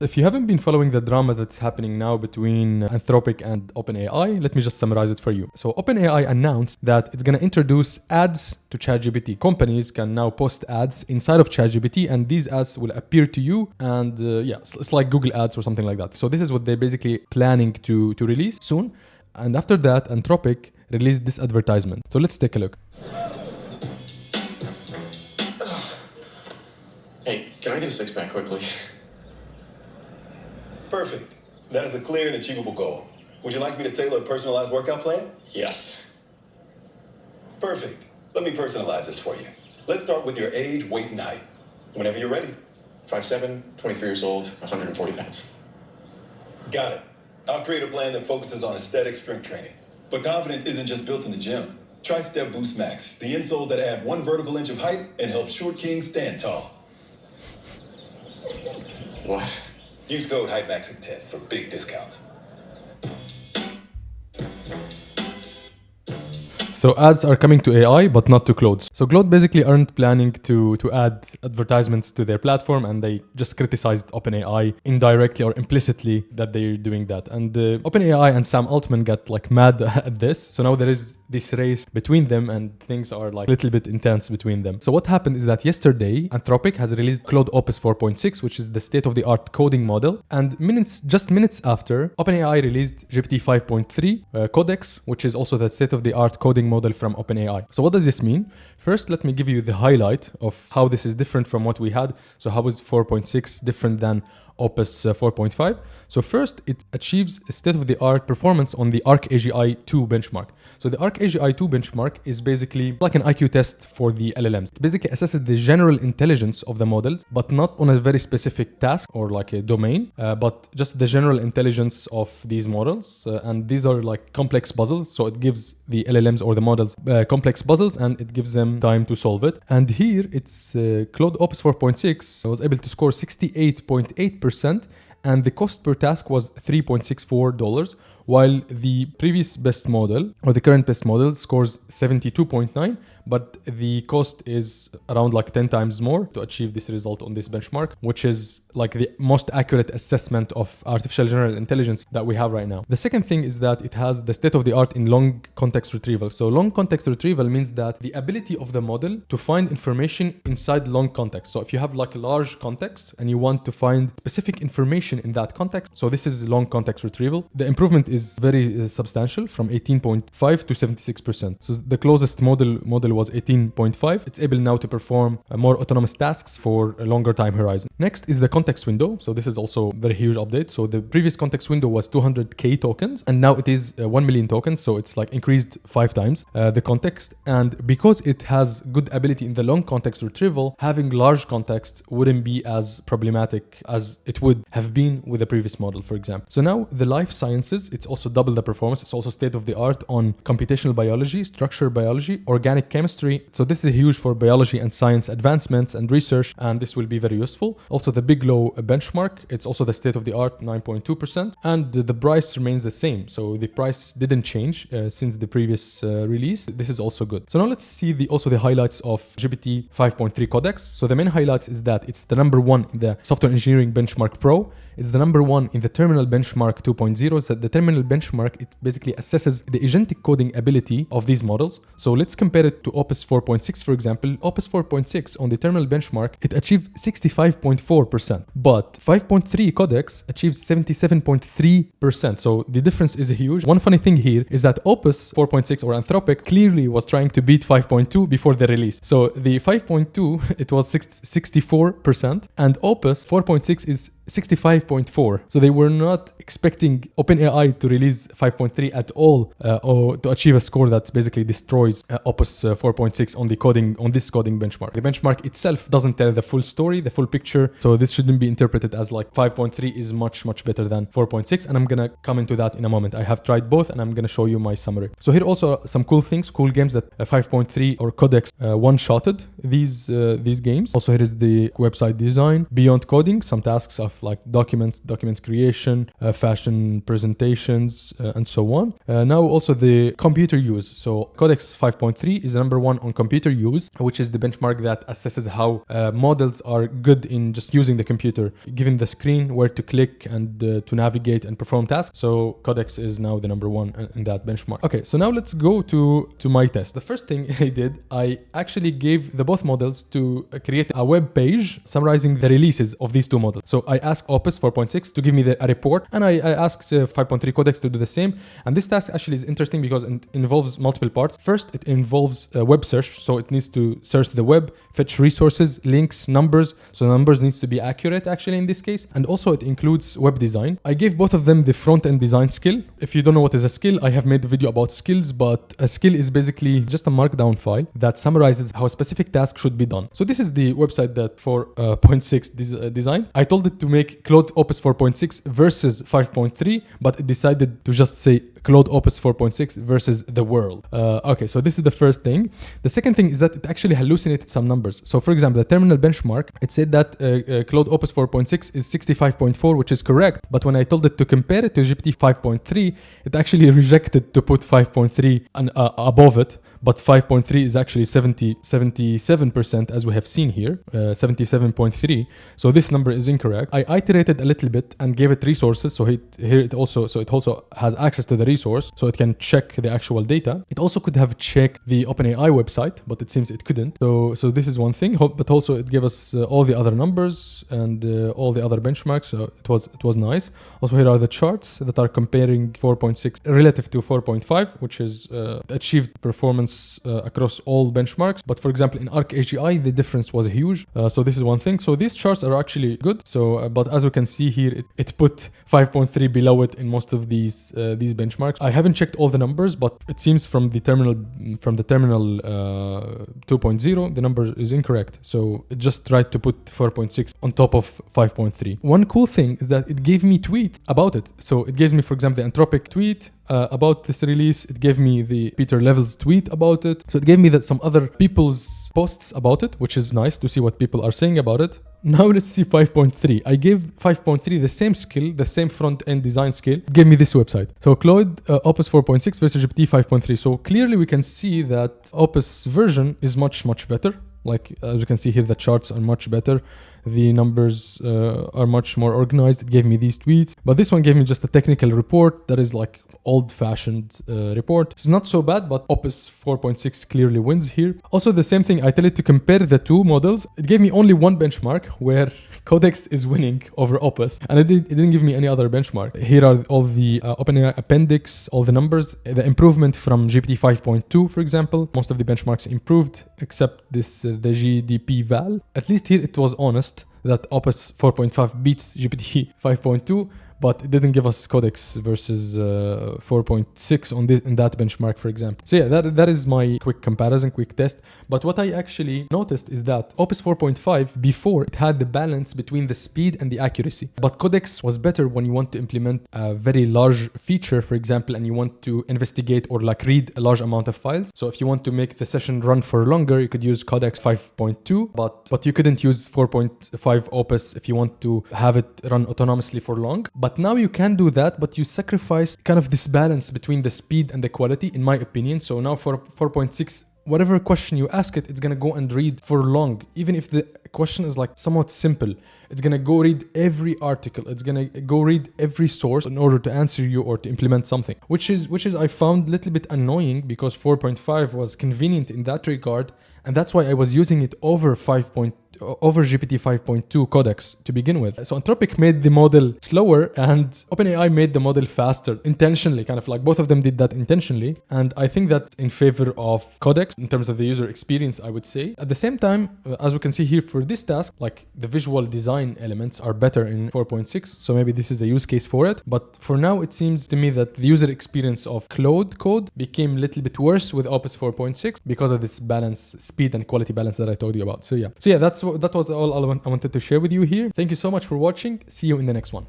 If you haven't been following the drama that's happening now between Anthropic and OpenAI, let me just summarize it for you. So OpenAI announced that it's going to introduce ads to ChatGPT. Companies can now post ads inside of ChatGPT, and these ads will appear to you. And it's like Google Ads or something like that. So this is what they're basically planning to release soon. And after that, Anthropic released this advertisement. So let's take a look. Hey, can I get a six-pack quickly? Perfect. That is a clear and achievable goal. Would you like me to tailor a personalized workout plan? Yes. Perfect. Let me personalize this for you. Let's start with your age, weight, and height. Whenever you're ready. 5'7", 23 years old, 140 pounds. Got it. I'll create a plan that focuses on aesthetic strength training. But confidence isn't just built in the gym. Try Step Boost Max, the insoles that add 1 vertical inch of height and help short kings stand tall. What? Use code HYPEMAX10 for big discounts. So ads are coming to AI, but not to Claude. So Claude basically aren't planning to add advertisements to their platform, and they just criticized OpenAI indirectly or implicitly that they're doing that. And OpenAI and Sam Altman got like mad at this. So now there is this race between them, and things are like a little bit intense between them. So what happened is that yesterday, Anthropic has released Claude Opus 4.6, which is the state-of-the-art coding model. And just minutes after, OpenAI released GPT 5.3 Codex, which is also the state-of-the-art coding model from OpenAI. So what does this mean? First, let me give you the highlight of how this is different from what we had. So how is 4.6 different than Opus 4.5? So first, it achieves state-of-the-art performance on the ArcAGI 2 benchmark. So the ArcAGI 2 benchmark is basically like an IQ test for the LLMs. It basically assesses the general intelligence of the models, but not on a very specific task or like a domain, but just the general intelligence of these models. And these are like complex puzzles. So it gives the LLMs or the models complex puzzles, and it gives them time to solve it. And here it's Claude Opus 4.6 was able to score 68.8%, and the cost per task was $3.64, while the previous best model or the current best model scores 72.9, but the cost is around like 10 times more to achieve this result on this benchmark, which is like the most accurate assessment of artificial general intelligence that we have right now. The second thing is that it has the state of the art in long context retrieval. So long context retrieval means that the ability of the model to find information inside long context. So if you have like a large context and you want to find specific information in that context, so this is long context retrieval. The improvement is very substantial, from 18.5 to 76%. So the closest model was 18.5. It's able now to perform more autonomous tasks for a longer time horizon. Next is the context window. So this is also a very huge update. So the previous context window was 200k tokens, and now it is 1 million tokens. So it's like increased 5 times the context. And because it has good ability in the long context retrieval, having large context wouldn't be as problematic as it would have been with the previous model, for example. So now the life sciences, it's also double the performance. It's also state of the art on computational biology, structural biology, organic chemistry. So this is huge for biology and science advancements and research, and this will be very useful. Also the big low benchmark, it's also the state of the art, 9.2%, and the price remains the same. So the price didn't change since the previous release. This is also good. So now let's see also the highlights of GPT 5.3 Codex. So the main highlights is that it's the number 1 in the software engineering benchmark pro. It's the number 1 in the terminal benchmark 2.0. So the terminal benchmark, it basically assesses the agentic coding ability of these models. So let's compare it to Opus 4.6, for example. Opus 4.6 on the terminal benchmark, it achieved 65.4%, but 5.3 Codex achieves 77.3%. So the difference is huge. One funny thing here is that Opus 4.6 or Anthropic clearly was trying to beat 5.2 before the release. So the 5.2, it was 64%, and Opus 4.6 is 65.4. So they were not expecting OpenAI to release 5.3 at all, or to achieve a score that basically destroys Opus 4.6 on this coding benchmark. The benchmark itself doesn't tell the full story, the full picture. So this shouldn't be interpreted as like 5.3 is much better than 4.6. And I'm gonna come into that in a moment. I have tried both, and I'm gonna show you my summary. So here also some cool things, cool games that 5.3 or Codex one-shotted these games. Also here is the website design, beyond coding, some tasks of stuff like documents, document creation, fashion presentations, and so on. Now also the computer use. So Codex 5.3 is number one on computer use, which is the benchmark that assesses how models are good in just using the computer, given the screen, where to click and to navigate and perform tasks. So Codex is now the number one in that benchmark. Okay, so now let's go to my test. The first thing I did, I actually gave the both models to create a web page summarizing the releases of these two models. So I asked Opus 4.6 to give me a report, and I asked 5.3 Codex to do the same. And this task actually is interesting because it involves multiple parts. First, it involves web search. So it needs to search the web, fetch resources, links, numbers. So numbers needs to be accurate actually in this case. And also it includes web design. I gave both of them the front-end design skill. If you don't know what is a skill, I have made a video about skills, but a skill is basically just a markdown file that summarizes how a specific task should be done. So this is the website that 4.6 design. I told it to make Claude Opus 4.6 versus 5.3, but it decided to just say Claude Opus 4.6 versus the world. Okay, so this is the first thing. The second thing is that it actually hallucinated some numbers. So for example, the terminal benchmark, it said that Claude Opus 4.6 is 65.4, which is correct. But when I told it to compare it to GPT 5.3, it actually rejected to put 5.3 above it. But 5.3 is actually 77%, as we have seen here, 77.3. So this number is incorrect. I iterated a little bit and gave it resources. So it also has access to the resource, so it can check the actual data. It also could have checked the OpenAI website, but it seems it couldn't. So this is one thing. But also it gave us all the other numbers and all the other benchmarks. So it was nice. Also here are the charts that are comparing 4.6 relative to 4.5, which is achieved performance across all benchmarks. But for example, in ArcAGI, the difference was huge. So this is one thing. So these charts are actually good. So, but as we can see here, it put 5.3 below it in most of these benchmarks. I haven't checked all the numbers, but it seems from the terminal 2.0, the number is incorrect. So it just tried to put 4.6 on top of 5.3. One cool thing is that it gave me tweets about it. So it gave me, for example, the Anthropic tweet about this release. It gave me the Peter Level's tweet about it. So it gave me some other people's posts about it, which is nice to see what people are saying about it. Now let's see 5.3. I gave 5.3 the same skill, the same front-end design skill. It gave me this website. So Claude Opus 4.6 versus GPT 5.3. So clearly we can see that Opus version is much better. Like as you can see here, the charts are much better. The numbers are much more organized. It gave me these tweets, but this one gave me just a technical report that is like old-fashioned report. It's not so bad, but Opus 4.6 clearly wins here. Also, the same thing, I tell it to compare the two models. It gave me only one benchmark where Codex is winning over Opus, and it didn't give me any other benchmark. Here are all the OpenAI appendix, all the numbers, the improvement from GPT 5.2, for example. Most of the benchmarks improved, except this the GDP val. At least here it was honest that Opus 4.5 beats GPT 5.2, but it didn't give us Codex versus 4.6 in that benchmark, for example. So yeah, that is my quick comparison, quick test. But what I actually noticed is that Opus 4.5, before, it had the balance between the speed and the accuracy. But Codex was better when you want to implement a very large feature, for example, and you want to investigate or like read a large amount of files. So if you want to make the session run for longer, you could use Codex 5.2, but you couldn't use 4.5 Opus if you want to have it run autonomously for long. But now you can do that, but you sacrifice kind of this balance between the speed and the quality, in my opinion. So now for 4.6, whatever question you ask it, it's going to go and read for long. Even if the question is like somewhat simple, it's going to go read every article. It's going to go read every source in order to answer you or to implement something, which is I found a little bit annoying, because 4.5 was convenient in that regard. And that's why I was using it over GPT 5.2 Codex to begin with. So Anthropic made the model slower and OpenAI made the model faster, intentionally, kind of like both of them did that intentionally. And I think that's in favor of Codex in terms of the user experience, I would say. At the same time, as we can see here for this task, like the visual design elements are better in 4.6. So maybe this is a use case for it. But for now, it seems to me that the user experience of Claude code became a little bit worse with Opus 4.6 because of this balance, speed and quality balance that I told you about. So yeah, that was all I wanted to share with you here. Thank you so much for watching. See you in the next one.